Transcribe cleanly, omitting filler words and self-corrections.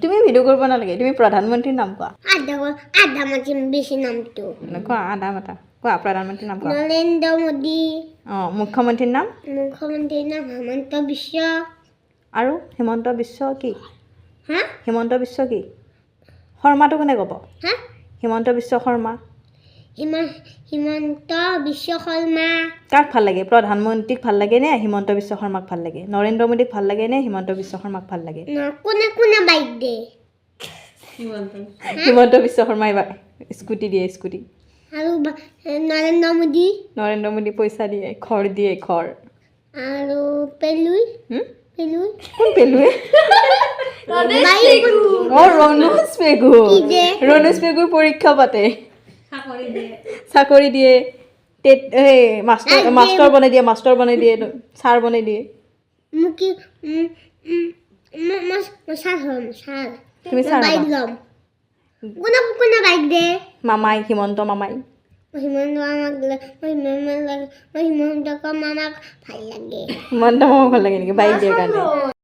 তুমি ভিডিঅ' কৰিব নালাগে তুমি প্ৰধানমন্ত্ৰীৰ নাম কোৱা আধা মাতি বেছি নামটো কোৱা আধা মাতা কোৱা প্ৰধানমন্ত্ৰীৰ নাম কোৱা নৰেন্দ্ৰ মোদী মুখ্যমন্ত্ৰীৰ নাম মুখ্যমন্ত্ৰীৰ নাম হিমন্ত বিশ্ব আৰু হিমন্ত বিশ্ব কি হা হিমন্ত বিশ্ব কি শৰ্মাটো কোনে ক'ব হা হিমন্ত বিশ্ব শৰ্মা হিমন্ত বিশ্ব শৰ্মা কাক ভাল লাগে প্ৰধানমন্ত্ৰীক ভাল লাগে নে হিমন্ত বিশ্ব শৰ্মাক ভাল লাগে নৰেন্দ্ৰ মোদীক ভাল লাগে নে হিমন্ত বিশ্ব শৰ্মাক ভাল লাগে কোনে বাইক দে হিমন্ত বিশ্ব শৰ্মাই স্কুটি দিয়ে স্কুটি আৰু নৰেন্দ্ৰ মোদী পইচা দিয়ে ঘৰ আৰু পেলুই কোন পেলুৱে ৰণোজ পেগুৰ পৰীক্ষা পাতে চাকৰি দিয়ে মাষ্টৰ বনাই দিয়ে ছাৰ বনাই দিয়ে তুমি ছাৰ কোনে বাইক দে মামাই হিমন্ত মামাক হিমন্ত মামাক ভাল লাগে হিমন্ত মামাক ভাল লাগে নেকি বাইক দিয়াৰ কাৰণে